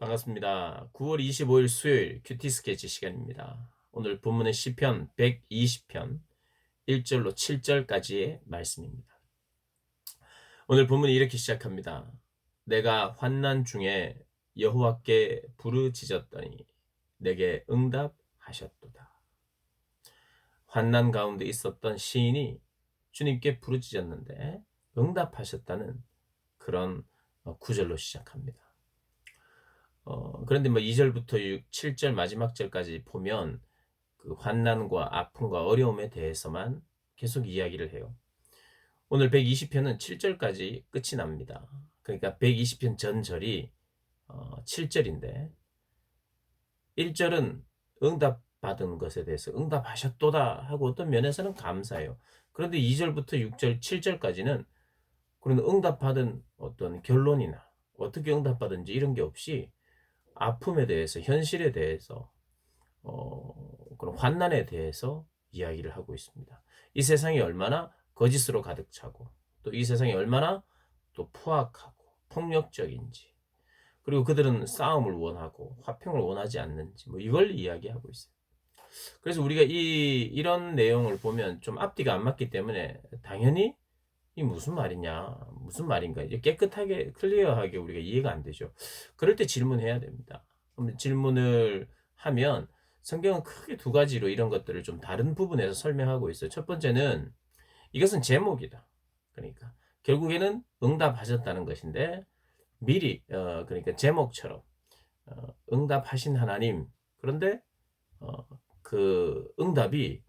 반갑습니다. 9월 25일 수요일 큐티 스케치 시간입니다. 오늘 본문은 시편 120편 1절로 7절까지의 말씀입니다. 오늘 본문이 이렇게 시작합니다. 내가 환난 중에 여호와께 부르짖었더니 내게 응답하셨도다. 환난 가운데 있었던 시인이 주님께 부르짖었는데 응답하셨다는 그런 구절로 시작합니다. 그런데 뭐 2절부터 7절 마지막 절까지 보면 그 환난과 아픔과 어려움에 대해서만 계속 이야기를 해요. 오늘 120편은 7절까지 끝이 납니다. 그러니까 120편 전절이 7절인데 1절은 응답받은 것에 대해서 응답하셨도다 하고 어떤 면에서는 감사해요. 그런데 2절부터 6절, 7절까지는 그런 응답받은 어떤 결론이나 어떻게 응답받은지 이런 게 없이 아픔에 대해서, 현실에 대해서, 그런 환난에 대해서 이야기를 하고 있습니다. 이 세상이 얼마나 거짓으로 가득 차고, 또 이 세상이 얼마나 또 포악하고 폭력적인지, 그리고 그들은 싸움을 원하고 화평을 원하지 않는지, 뭐 이걸 이야기하고 있어요. 그래서 우리가 이런 내용을 보면 좀 앞뒤가 안 맞기 때문에 당연히 이 무슨 말이냐, 무슨 말인가, 이제 깨끗하게, 클리어하게 우리가 이해가 안 되죠. 그럴 때 질문해야 됩니다. 그럼 질문을 하면 성경은 크게 두 가지로 이런 것들을 좀 다른 부분에서 설명하고 있어요. 첫 번째는 이것은 제목이다. 그러니까 결국에는 응답하셨다는 것인데 미리, 그러니까 제목처럼 응답하신 하나님. 그런데 어, 그 응답이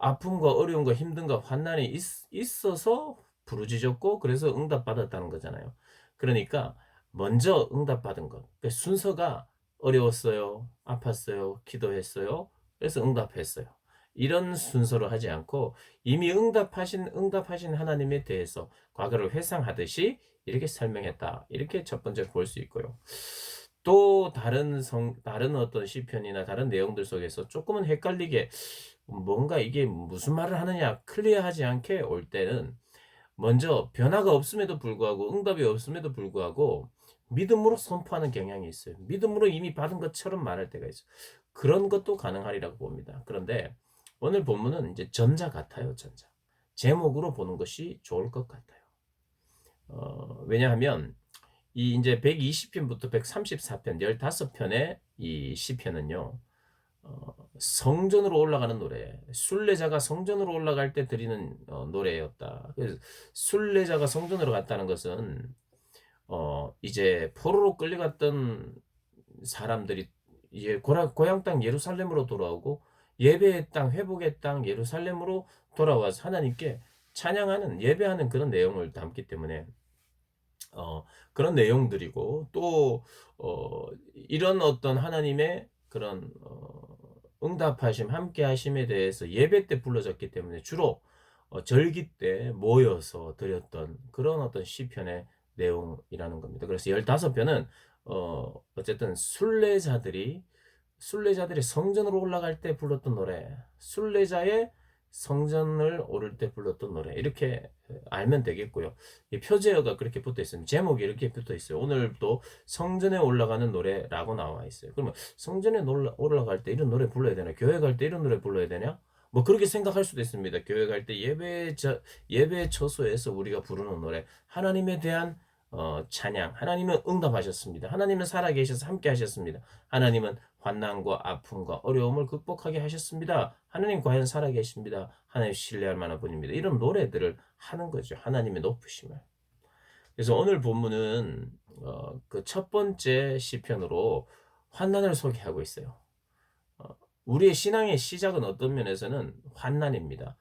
아픔과 어려움과 힘든과 환난이 있어서 부르짖었고 그래서 응답받았다는 거잖아요. 그러니까 먼저 응답받은 것. 그러니까 순서가 어려웠어요. 아팠어요. 기도했어요. 그래서 응답했어요. 이런 순서로 하지 않고 이미 응답하신 하나님에 대해서 과거를 회상하듯이 이렇게 설명했다. 이렇게 첫 번째 볼 수 있고요. 또 다른 어떤 시편이나 다른 내용들 속에서 조금은 헷갈리게 뭔가 이게 무슨 말을 하느냐 클리어하지 않게 올 때는 먼저 변화가 없음에도 불구하고 응답이 없음에도 불구하고 믿음으로 선포하는 경향이 있어요. 믿음으로 이미 받은 것처럼 말할 때가 있어요. 그런 것도 가능하리라고 봅니다. 그런데 오늘 본문은 이제 전자 같아요, 전자. 제목으로 보는 것이 좋을 것 같아요. 왜냐하면 이 이제 120편부터 134편 15편의 이 시편은요. 성전으로 올라가는 노래, 순례자가 성전으로 올라갈 때 드리는 노래였다. 그래서 순례자가 성전으로 갔다는 것은 이제 포로로 끌려갔던 사람들이 이제 고향 땅 예루살렘으로 돌아오고 예배의 땅, 회복의 땅 예루살렘으로 돌아와서 하나님께 찬양하는 예배하는 그런 내용을 담기 때문에 그런 내용들이고 또 이런 어떤 하나님의 그런 응답하심, 함께 하심에 대해서 예배 때 불러졌기 때문에 주로 절기 때 모여서 드렸던 그런 어떤 시편의 내용이라는 겁니다. 그래서 15편은 어쨌든 순례자들이 성전으로 올라갈 때 불렀던 노래, 순례자의 성전을 오를 때 불렀던 노래 이렇게 알면 되겠고요. 이 표제어가 그렇게 붙어 있습니다. 제목이 이렇게 붙어 있어요. 오늘도 성전에 올라가는 노래라고 나와 있어요. 그러면 성전에 올라갈 때 이런 노래 불러야 되나? 교회 갈 때 이런 노래 불러야 되냐? 뭐 그렇게 생각할 수도 있습니다. 교회 갈 때 예배 처소에서 우리가 부르는 노래, 하나님에 대한 찬양, 하나님은 응답하셨습니다. 하나님은 살아계셔서 함께 하셨습니다. 하나님은 환난과 아픔과 어려움을 극복하게 하셨습니다. 하나님 과연 살아계십니다. 하나님 신뢰할 만한 분입니다. 이런 노래들을 하는 거죠. 하나님의 높으심을. 그래서 오늘 본문은 그 첫 번째 시편으로 환난을 소개하고 있어요. 어, 우리의 신앙의 시작은 어떤 면에서는 환난입니다.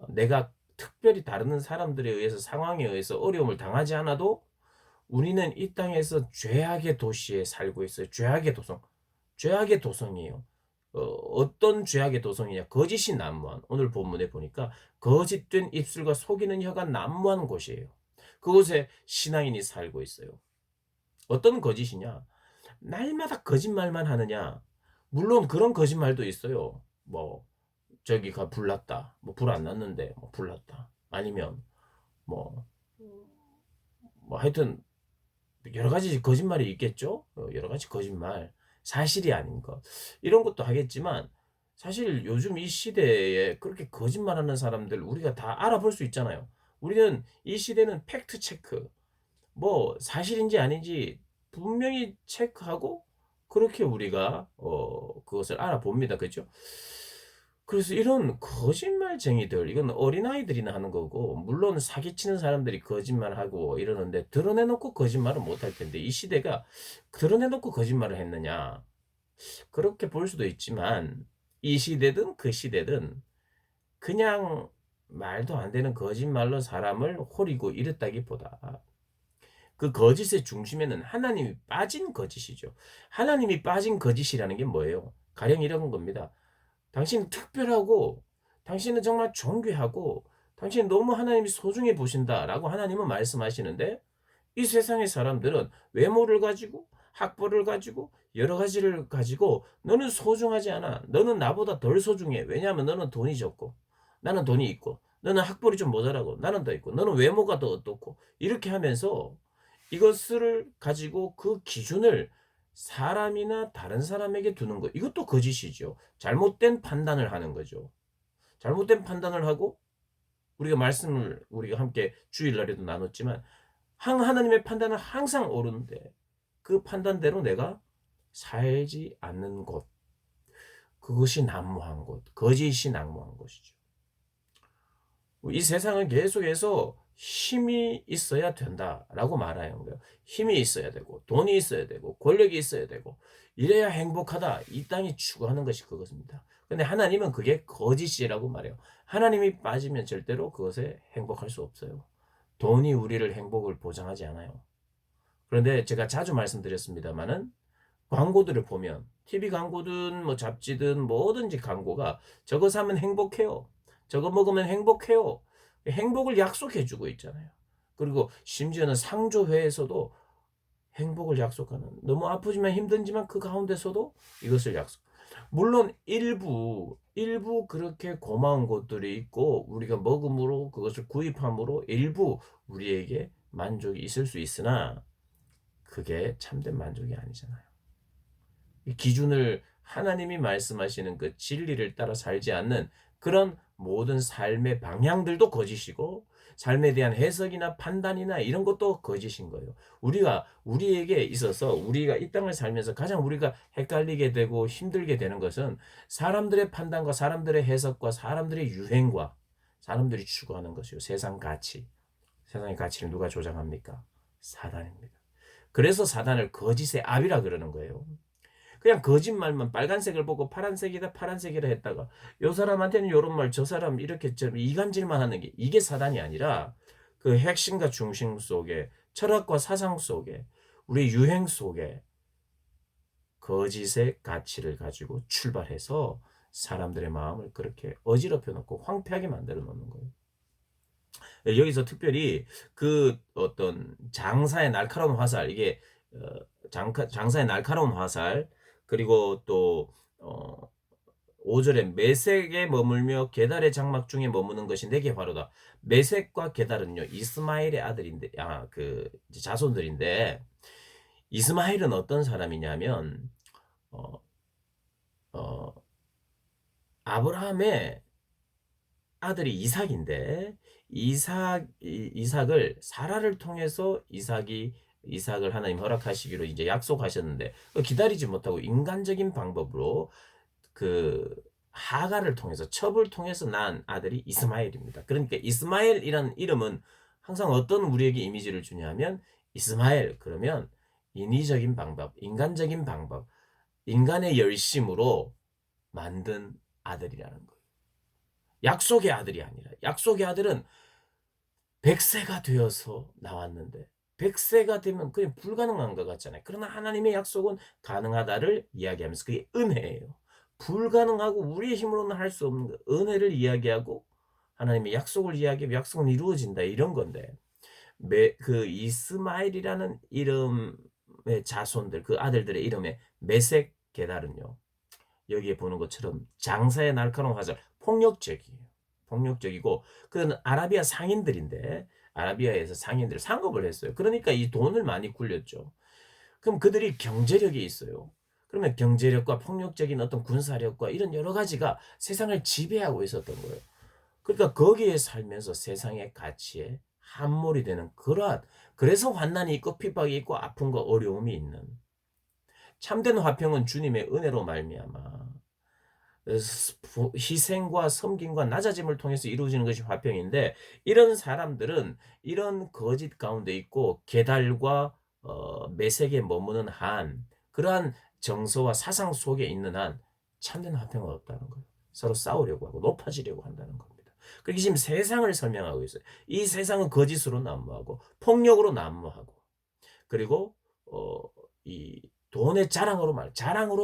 내가 특별히 다른 사람들에 의해서 상황에 의해서 어려움을 당하지 않아도 우리는 이 땅에서 죄악의 도시에 살고 있어요. 죄악의 도성이에요. 어떤 죄악의 도성이냐? 거짓이 난무한. 오늘 본문에 보니까 거짓된 입술과 속이는 혀가 난무한 곳이에요. 그곳에 신앙인이 살고 있어요. 어떤 거짓이냐? 날마다 거짓말만 하느냐? 물론 그런 거짓말도 있어요. 뭐 저기가 불났다. 뭐 불 안 났는데 뭐 불났다. 아니면 뭐, 뭐 하여튼 여러 가지 거짓말이 있겠죠. 여러 가지 거짓말, 사실이 아닌 것 이런 것도 하겠지만 사실 요즘 이 시대에 그렇게 거짓말하는 사람들 우리가 다 알아볼 수 있잖아요. 우리는 이 시대는 팩트 체크 뭐 사실인지 아닌지 분명히 체크하고 그렇게 우리가 그것을 알아봅니다. 그죠? 그래서 이런 거짓말쟁이들 이건 어린아이들이나 하는 거고 물론 사기치는 사람들이 거짓말하고 이러는데 드러내놓고 거짓말은 못할 텐데 이 시대가 드러내놓고 거짓말을 했느냐 그렇게 볼 수도 있지만 이 시대든 그 시대든 그냥 말도 안 되는 거짓말로 사람을 호리고 이랬다기보다 그 거짓의 중심에는 하나님이 빠진 거짓이죠. 하나님이 빠진 거짓이라는 게 뭐예요? 가령 이런 겁니다. 당신은 특별하고 당신은 정말 존귀하고 당신은 너무 하나님이 소중히 보신다라고 하나님은 말씀하시는데 이 세상의 사람들은 외모를 가지고 학벌을 가지고 여러 가지를 가지고 너는 소중하지 않아. 너는 나보다 덜 소중해. 왜냐하면 너는 돈이 적고 나는 돈이 있고 너는 학벌이 좀 모자라고 나는 더 있고 너는 외모가 더 어떻고 이렇게 하면서 이것을 가지고 그 기준을 사람이나 다른 사람에게 두는 것. 이것도 거짓이죠. 잘못된 판단을 하는 거죠. 잘못된 판단을 하고 우리가 말씀을 우리가 함께 주일날에도 나눴지만 하나님의 판단은 항상 옳은데 그 판단대로 내가 살지 않는 것. 그것이 난무한 것. 거짓이 난무한 것이죠. 이 세상은 계속해서 힘이 있어야 된다라고 말하는 거예요. 힘이 있어야 되고 돈이 있어야 되고 권력이 있어야 되고 이래야 행복하다. 이 땅이 추구하는 것이 그것입니다. 근데 하나님은 그게 거짓이라고 말해요. 하나님이 빠지면 절대로 그것에 행복할 수 없어요. 돈이 우리를 행복을 보장하지 않아요. 그런데 제가 자주 말씀드렸습니다마는 광고들을 보면 TV 광고든 뭐 잡지든 뭐든지 광고가 저거 사면 행복해요. 저거 먹으면 행복해요. 행복을 약속해 주고 있잖아요. 그리고 심지어는 상조회에서도 행복을 약속하는 너무 아프지만 힘든지만 그 가운데서도 이것을 약속. 물론 일부 그렇게 고마운 것들이 있고 우리가 먹음으로 그것을 구입함으로 일부 우리에게 만족이 있을 수 있으나 그게 참된 만족이 아니잖아요. 이 기준을 하나님이 말씀하시는 그 진리를 따라 살지 않는 그런 모든 삶의 방향들도 거짓이고 삶에 대한 해석이나 판단이나 이런 것도 거짓인 거예요. 우리에게 있어서 우리가 이 땅을 살면서 가장 우리가 헷갈리게 되고 힘들게 되는 것은 사람들의 판단과 사람들의 해석과 사람들의 유행과 사람들이 추구하는 것이요. 세상 가치. 세상의 가치를 누가 조장합니까? 사단입니다. 그래서 사단을 거짓의 압이라 그러는 거예요. 그냥 거짓말만 빨간색을 보고 파란색이다 파란색이라 했다가 요 사람한테는 요런 말 저 사람 이렇게 좀 이간질만 하는 게 이게 사단이 아니라 그 핵심과 중심 속에 철학과 사상 속에 우리 유행 속에 거짓의 가치를 가지고 출발해서 사람들의 마음을 그렇게 어지럽혀 놓고 황폐하게 만들어 놓는 거예요. 여기서 특별히 그 어떤 장사의 날카로운 화살 이게 장사의 날카로운 화살 그리고 또 5절에 메색에 머물며 게달의 장막 중에 머무는 것이 내게 화로다. 메색과 게달은요 이스마엘의 아들인데 그 자손들인데 이스마엘은 어떤 사람이냐면 어, 어, 아브라함의 아들이 이삭인데 이삭을 사라를 통해서 이삭을 하나님 허락하시기로 이제 약속하셨는데 기다리지 못하고 인간적인 방법으로 그 하가를 통해서 첩을 통해서 낳은 아들이 이스마엘입니다. 그러니까 이스마엘이라는 이름은 항상 어떤 우리에게 이미지를 주냐면 이스마엘 그러면 인위적인 방법, 인간적인 방법, 인간의 열심으로 만든 아들이라는 거예요. 약속의 아들이 아니라 약속의 아들은 100세가 되어서 나왔는데 100세가 되면 그게 불가능한 것 같잖아요. 그러나 하나님의 약속은 가능하다를 이야기하면서 그게 은혜예요. 불가능하고 우리의 힘으로는 할 수 없는 은혜를 이야기하고 하나님의 약속을 이야기하면 약속은 이루어진다 이런 건데 그 이스마엘이라는 이름의 자손들 그 아들들의 이름에 메색 게달은요. 여기에 보는 것처럼 장사의 날카로운 화살 폭력적이에요. 폭력적이고 그건 아라비아 상인들인데 아라비아에서 상인들 상업을 했어요. 그러니까 이 돈을 많이 굴렸죠. 그럼 그들이 경제력이 있어요. 그러면 경제력과 폭력적인 어떤 군사력과 이런 여러 가지가 세상을 지배하고 있었던 거예요. 그러니까 거기에 살면서 세상의 가치에 함몰이 되는 그러한, 그래서 환난이 있고 핍박이 있고 아픔과 어려움이 있는, 참된 화평은 주님의 은혜로 말미암아 희생과 섬김과 낮아짐을 통해서 이루어지는 것이 화평인데, 이런 사람들은 이런 거짓 가운데 있고 계달과 매색에 머무는 한, 그러한 정서와 사상 속에 있는 한 참된 화평은 없다는 거예요. 서로 싸우려고 하고 높아지려고 한다는 겁니다. 그렇게 지금 세상을 설명하고 있어요. 이 세상은 거짓으로 난무하고 폭력으로 난무하고, 그리고 이 돈의 자랑으로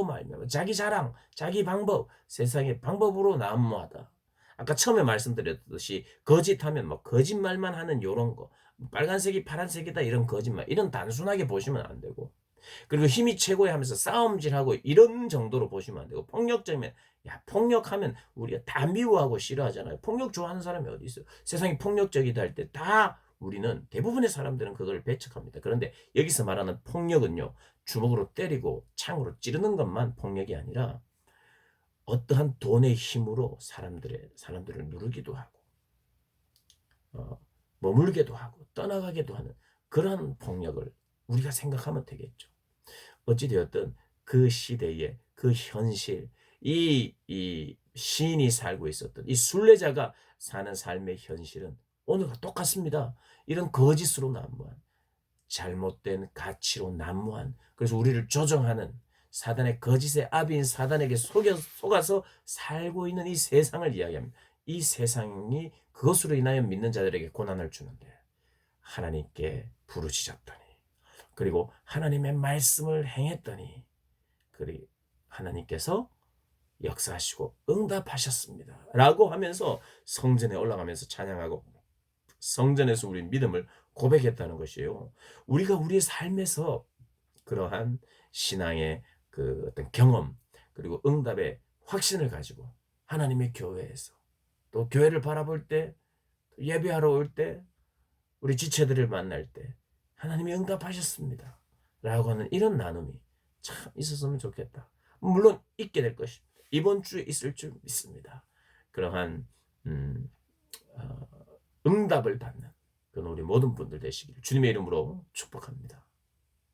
말미암아 자기 자랑, 자기 방법, 세상의 방법으로 난무하다. 아까 처음에 말씀드렸듯이 거짓하면 뭐 거짓말만 하는 요런 거, 빨간색이 파란색이다 이런 거짓말, 이런 단순하게 보시면 안 되고, 그리고 힘이 최고야 하면서 싸움질하고 이런 정도로 보시면 안 되고, 폭력적이면, 야, 폭력하면 우리가 다 미워하고 싫어하잖아요. 폭력 좋아하는 사람이 어디 있어요? 세상이 폭력적이다 할 때 다 우리는, 대부분의 사람들은 그걸 배척합니다. 그런데 여기서 말하는 폭력은요, 주먹으로 때리고 창으로 찌르는 것만 폭력이 아니라 어떠한 돈의 힘으로 사람들을 누르기도 하고, 어, 머물게도 하고 떠나가게도 하는 그런 폭력을 우리가 생각하면 되겠죠. 어찌되었든 그 시대의 그 현실, 이 시인이 살고 있었던 이 순례자가 사는 삶의 현실은 오늘과 똑같습니다. 이런 거짓으로 난무한, 잘못된 가치로 난무한, 그래서 우리를 조정하는 사단의 거짓의 아비인 사단에게 속아서 살고 있는 이 세상을 이야기합니다. 이 세상이 그것으로 인하여 믿는 자들에게 고난을 주는데, 하나님께 부르짖었더니, 그리고 하나님의 말씀을 행했더니, 그리 하나님께서 역사하시고 응답하셨습니다. 라고 하면서 성전에 올라가면서 찬양하고 성전에서 우리 믿음을 고백했다는 것이에요. 우리가 우리의 삶에서 그러한 신앙의 그 어떤 경험, 그리고 응답의 확신을 가지고 하나님의 교회에서, 또 교회를 바라볼 때, 예배하러 올 때, 우리 지체들을 만날 때 하나님이 응답하셨습니다. 라고 하는 이런 나눔이 참 있었으면 좋겠다. 물론 있게 될 것입니다. 이번 주에 있을 줄 믿습니다. 그러한 음, 어, 응답을 받는 그런 우리 모든 분들 되시기를 주님의 이름으로 축복합니다.